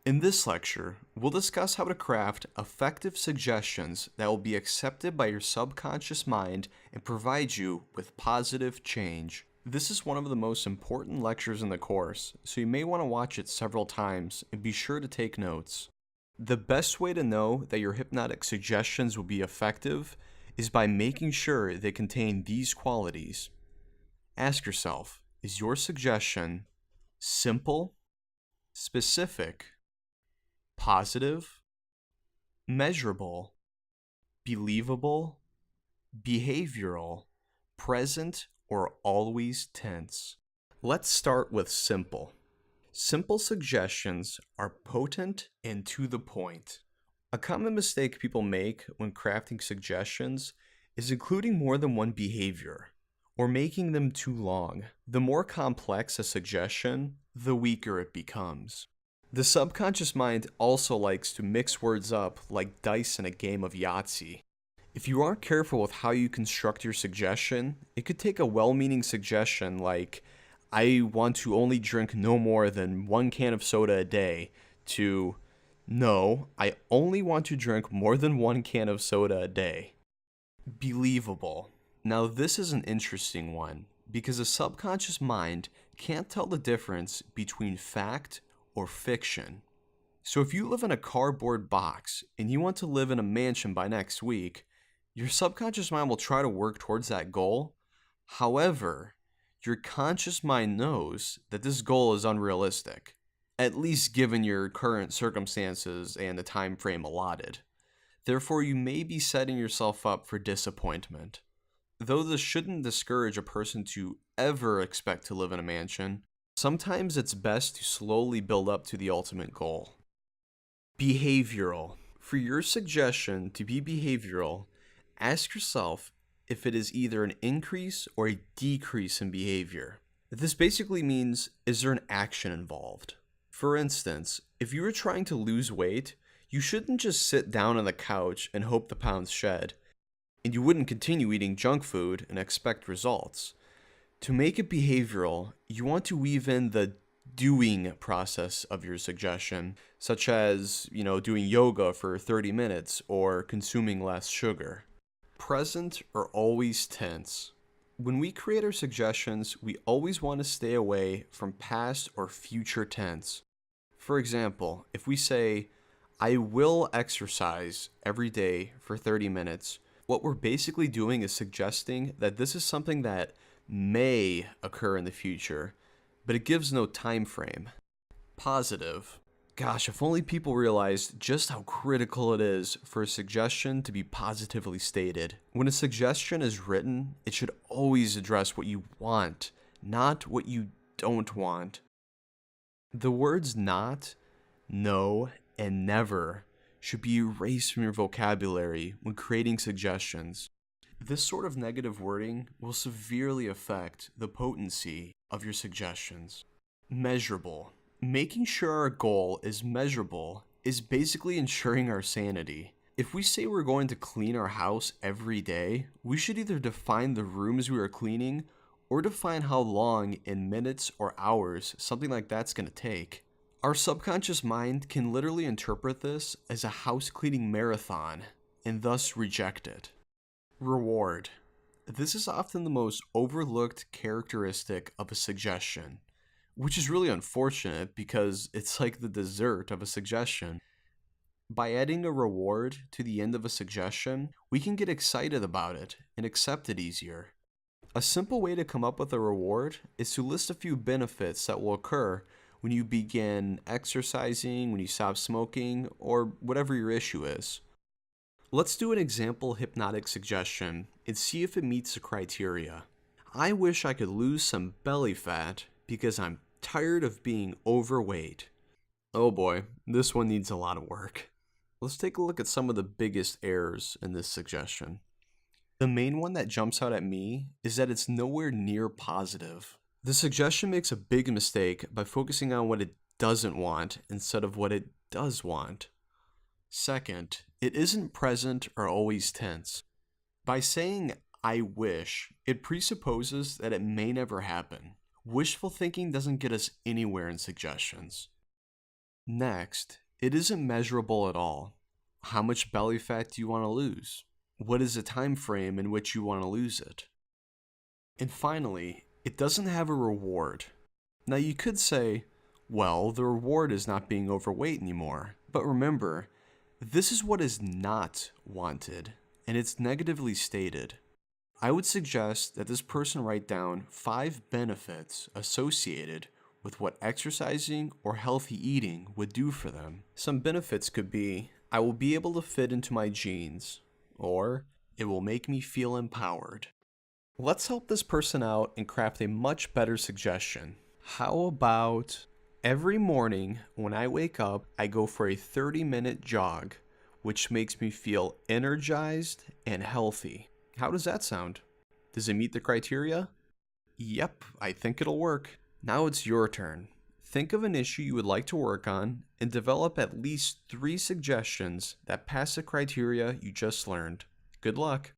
In this lecture, we'll discuss how to craft effective suggestions that will be accepted by your subconscious mind and provide you with positive change. This is one of the most important lectures in the course, so you may want to watch it several times and be sure to take notes. The best way to know that your hypnotic suggestions will be effective is by making sure they contain these qualities. Ask yourself, is your suggestion simple, specific, positive, measurable, believable, behavioral, present, or always tense? Let's start with simple. Simple suggestions are potent and to the point. A common mistake people make when crafting suggestions is including more than one behavior or making them too long. The more complex a suggestion, the weaker it becomes. The subconscious mind also likes to mix words up like dice in a game of Yahtzee. If you aren't careful with how you construct your suggestion, it could take a well-meaning suggestion like, I want to only drink no more than 1 can of soda a day, to, no, I only want to drink more than 1 can of soda a day. Believable. Now this is an interesting one, because the subconscious mind can't tell the difference between fact or fiction. So if you live in a cardboard box and you want to live in a mansion by next week, your subconscious mind will try to work towards that goal. However, your conscious mind knows that this goal is unrealistic, at least given your current circumstances and the time frame allotted. Therefore, you may be setting yourself up for disappointment. Though this shouldn't discourage a person to ever expect to live in a mansion, sometimes it's best to slowly build up to the ultimate goal. Behavioral. For your suggestion to be behavioral, ask yourself if it is either an increase or a decrease in behavior. This basically means, is there an action involved? For instance, if you were trying to lose weight, you shouldn't just sit down on the couch and hope the pounds shed, and you wouldn't continue eating junk food and expect results. To make it behavioral, you want to weave in the doing process of your suggestion, such as, doing yoga for 30 minutes or consuming less sugar. Present or always tense. When we create our suggestions, we always want to stay away from past or future tense. For example, if we say, I will exercise every day for 30 minutes, what we're basically doing is suggesting that this is something that may occur in the future, but it gives no time frame. Positive. Gosh, if only people realized just how critical it is for a suggestion to be positively stated. When a suggestion is written, it should always address what you want, not what you don't want. The words not, no, and never should be erased from your vocabulary when creating suggestions. This sort of negative wording will severely affect the potency of your suggestions. Measurable. Making sure our goal is measurable is basically ensuring our sanity. If we say we're going to clean our house every day, we should either define the rooms we are cleaning or define how long in minutes or hours something like that's going to take. Our subconscious mind can literally interpret this as a house cleaning marathon and thus reject it. Reward. This is often the most overlooked characteristic of a suggestion, which is really unfortunate because it's like the dessert of a suggestion. By adding a reward to the end of a suggestion, we can get excited about it and accept it easier. A simple way to come up with a reward is to list a few benefits that will occur when you begin exercising, when you stop smoking, or whatever your issue is. Let's do an example hypnotic suggestion and see if it meets the criteria. I wish I could lose some belly fat because I'm tired of being overweight. Oh boy, this one needs a lot of work. Let's take a look at some of the biggest errors in this suggestion. The main one that jumps out at me is that it's nowhere near positive. The suggestion makes a big mistake by focusing on what it doesn't want instead of what it does want. Second, it isn't present or always tense. By saying, I wish, it presupposes that it may never happen. Wishful thinking doesn't get us anywhere in suggestions. Next, it isn't measurable at all. How much belly fat do you want to lose? What is the time frame in which you want to lose it? And finally, it doesn't have a reward. Now you could say, well, the reward is not being overweight anymore. But remember, this is what is not wanted, and it's negatively stated. I would suggest that this person write down 5 benefits associated with what exercising or healthy eating would do for them. Some benefits could be, I will be able to fit into my jeans, or it will make me feel empowered. Let's help this person out and craft a much better suggestion. How about every morning when I wake up, I go for a 30-minute jog, which makes me feel energized and healthy. How does that sound? Does it meet the criteria? Yep, I think it'll work. Now it's your turn. Think of an issue you would like to work on and develop at least 3 suggestions that pass the criteria you just learned. Good luck.